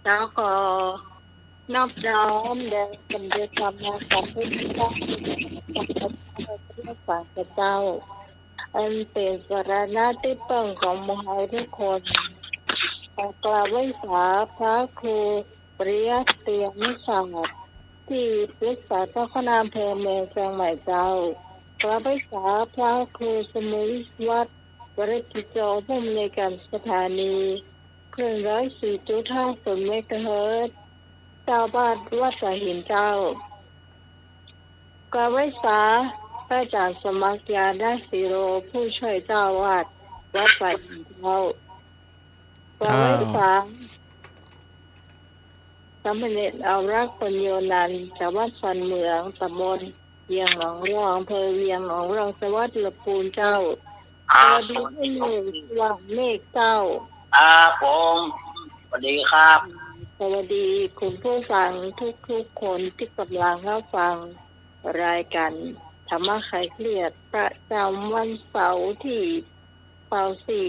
แล้วก็นอบน้อมแด่สมเด็จพระสัมพุทธเจ้าพระสังฆเจ้าอันเป็นสรณะที่พึ่งของมหาทุกคนขอกราบไหว้สาพระครูปริยัติยมิสารที่ปรึกษาเจ้าคณะอำเภอเมืองเชียงใหม่เจ้ากราบไหว้สาพระครูสมุวิศวัตรวรกิจโจผู้อำนวยการสถานีคลื่น104.50 เมกะเฮิรตซ์เจ้าบ้านวัดสายหินเจ้ากราบไหว้สาพระอาจารย์สมัครยาณศิโรผู้ช่วยเจ้าวาดวัดสายหินเจ้ากราบไหว้สาสามเณรเอารักษ์ปัญโยนันท์ชาวบ้านสันเมืองตำบลเวียงหนองร่องอำเภอเวียงหนองร่องจังหวัดลำพูนเจ้าสวัสดีที่หนึ่งว่างเมฆเจ้าผมสวัสดีครับสวัสดีคุณผู้ฟังทุกคนที่กำลังรับฟังรายการธรรมะคลายเครียดประจำวันเสาร์ที่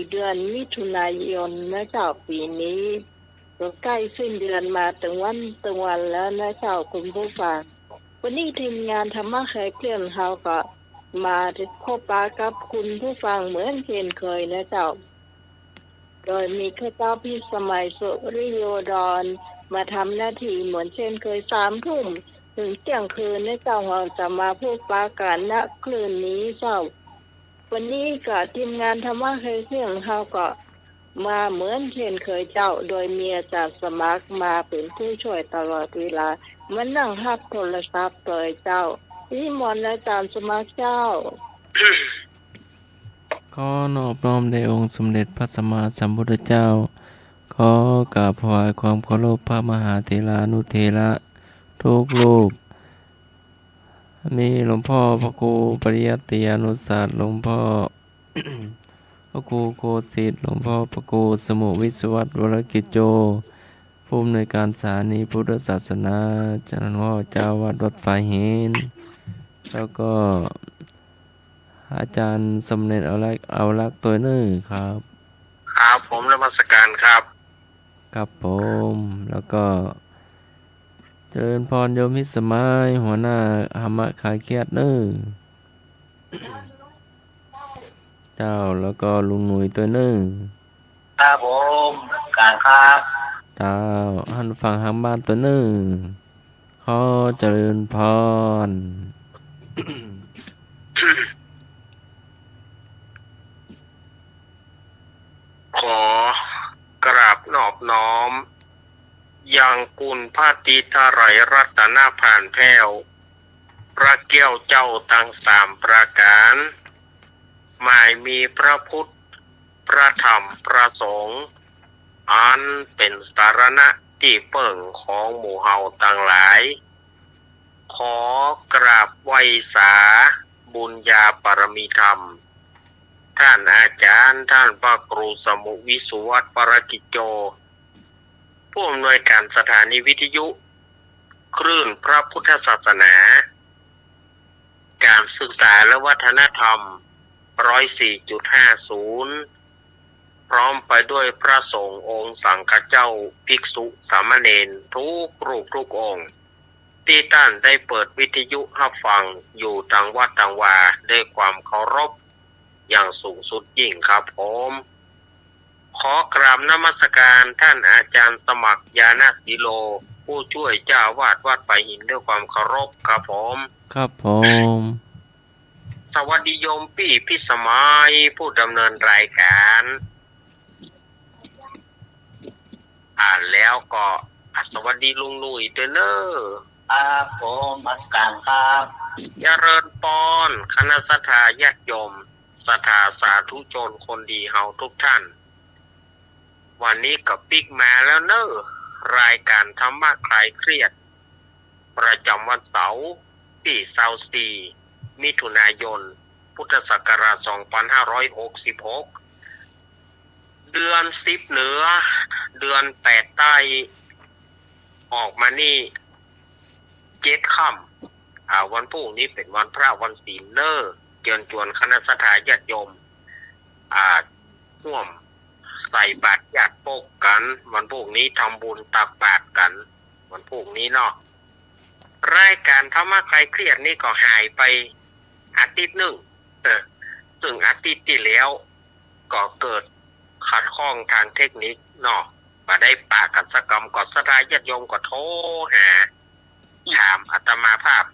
4 เดือนมิถุนายนนะเจ้าปีนี้ก็ใกล้สิ้นเดือนมาถึงวันแล้วนะเจ้าคุณผู้ฟังวันนี้ทีมงานธรรมะคลายเครียดเขาก็มาพบปะกับคุณผู้ฟังเหมือนเช่นเคยนะเจ้าโดยมีข้าเจ้าพี่สมัยสุริโยดรมาทำหน้าที่เหมือนเช่นเคย3 ทุ่มถึงเที่ยงคืนนะเจ้าเราจะมาพูดปากันณคลื่นนี้เจ้าวันนี้ก็ทีมงานธรรมะเคยเสี่ยงเขาก็มาเหมือนเช่นเคยเจ้าโดยมีอาจารย์สมัครมาเป็นผู้ช่วยตลอดเวลามานั่งรับโทรศัพท์เลยเจ้าที่มนต์อาจารย์สมัครเจ้าขอนอบน้อมแด่องค์สมเด็จพระสัมมาสัมพุทธเจ้าขอกราบถวายความเคารพพระมหาเถรานุเถระทุกรูปมีหลวงพ่อพระครูปริยัติยานุศาสตร์หลวงพ่อ พระครูโคสิทธิ์หลวงพ่อพระครูสมุวิศวัตรวรกิจโจผู้อำนวยการสถานีพุทธศาสนาเจ้าหน้าเจ้าวาดวัดฝายหินแล้วก็อาจารย์สมเด็จเอาลักษ์ตัวนึ่งครับครับผมนมัสการครับครับผมแล้วก็เจริญพรโยมพิสมัยหัวหน้าธรรมะขายเครียดนึ่งเจ้าแล้วก็ลุงหนุ่ยตัวนึ่งครับผมการครับเจ้าหันฝั่งหางบ้านตัวนึ่งขอเจริญพร ขอกราบนอบน้อมยังกุลพระติทไหรรัตนผ่านแพ้วพระเกี้ยวเจ้าตั้ง3 ประการหมายมีพระพุทธพระธรรมพระสงฆ์อันเป็นสารณะที่เปิ่งของหมู่เฮาต่างหลายขอกราบไหว้สาบุญญาปรมีธรรมท่านอาจารย์ท่านพระครูสมุวิสุวัตรวรกิจโจผู้อำนวยการสถานีวิทยุคลื่นพระพุทธศาสนาการศึกษาและวัฒนธรรม104.50พร้อมไปด้วยพระสงฆ์องค์สังฆเจ้าภิกษุสามเณรทุกรูปทุกองค์ที่ท่านได้เปิดวิทยุรับฟังอยู่ต่างวัดต่างวาด้วยความเคารพอย่างสูงสุดยิ่งครับผมขอกราบนมัสการท่านอาจารย์สมัครยาณศิโลผู้ช่วยเจ้าวาดวัดไปหินด้วยความเคารพครับผมครับผมสวัสดีโยมพี่พิสมัยผู้ดำเนินรายการแล้วก็สวัสดีลุงหนุ่ยเด้อเนอครับผมอัสการครับเจริญปอนคณะสัทธาญาติโยมศรัทธาสาธุชนคนดีเฮาทุกท่านวันนี้กับปิ๊กมาแล้วเนอะรายการธรรมะคลายเครียดประจำวันเสาร์ที่24 มิถุนายนพุทธศักราช2566เดือน10เหนือเดือน8ใต้ออกมานี่7 ค่ำวันพรุ่งนี้เป็นวันพระวันศีลเนอะเชิญชวนคณะสัตยาญาติโยมร่วม ใส่บาตรญาติโปกกันวันพวกนี้ทำบุญตักบาตรกันวันพวกนี้เนาะรายการธรรมะใครเครียดนี่ก็หายไปอาทิตย์หนึ่งซึ่งอาทิตย์ที่แล้วก็เกิดขัดข้องทางเทคนิคเนาะมาได้ปะกันสกรรมก็สดายญาติโยมก็โทรหาถามอาตมาภาพ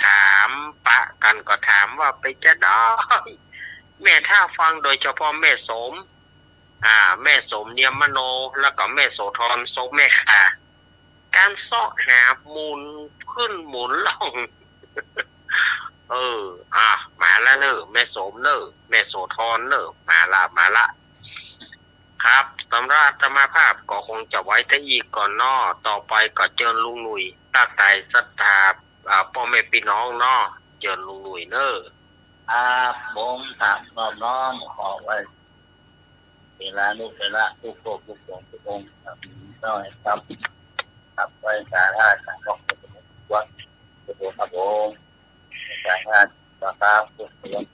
ถามปะกันก็ถามว่าไปจะได้แม่ถ้าฟังโดยเฉพาะแม่สมแม่สมเนียมมโนแล้วก็แม่โสธรโสแม่ขาการเสาะหาหมุนขึ้นหมุนล่องมาแล้วเนอะแม่สมเนอะแม่โสธรเนอะมาละครับสำหรับอาตมาภาพก็คงจะไว้แต่อีกก่อนนอต่อไปก็เจิญลุงหนุ่ยตั้งใจศรัทธาพ่อแม่พี่น้องนอเจิญลุงหนุ่ยเนอะผมถามน้อมขอไว้เวลาลูกเวลาทุกโลกทุกองทุกองครับน้อยครับไว้สาธารณะของวัดทุกองครับผมสาธารณะครับทุกอง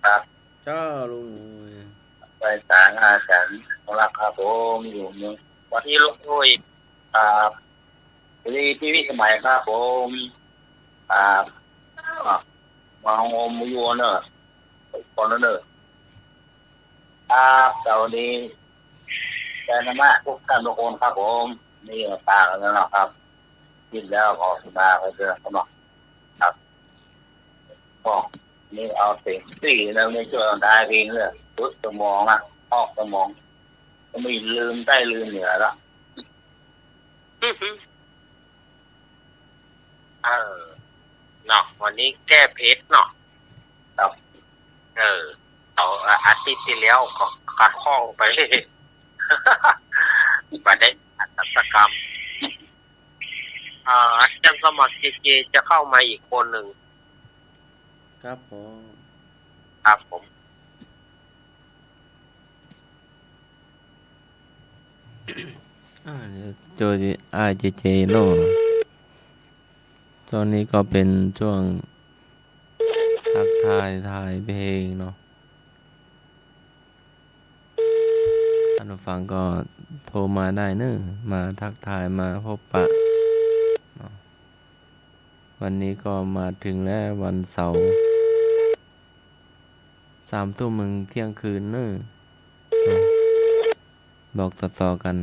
ครับเจ้าลุงหนุ่ยไว้สาธารณะของรักครับผมอยู่เมืองวันนี้ลุงหนุ่ยครับที่วิสมัยครับผมมาโฮมยูเนอร์คนเนอร์สวัสดีแฟนมากทุกท่านทุกคนครับผมนี่ตากันแล้วนะครับกินแล้วออกมาไปเจอสมัครครับก็นี่เอาเสียงสี่แล้วในช่วงได้เพียงเลยรุดสมองนะออกสมองก็ไม่ลืมได้ลืมเหนือละเนาะวันนี้แก้เพชรเนาะครับเอาอาทิตย์ที่แล้วก็ขัดข้องไปมาได้อัตกรรมอาจารย์สมัครเจจะเข้ามาอีกคนหนึ่งครับผม โจดีเจโน่ตอนนี้ก็เป็นช่วงทักทายเพลงเนาะท่านผู้ฟังก็โทรมาได้เนอะมาทักทายมาพบปะเนาะวันนี้ก็มาถึงแล้ววันเสาร์3 ทุ่มถึงเที่ยงคืนเนอะบอกต่อๆกัน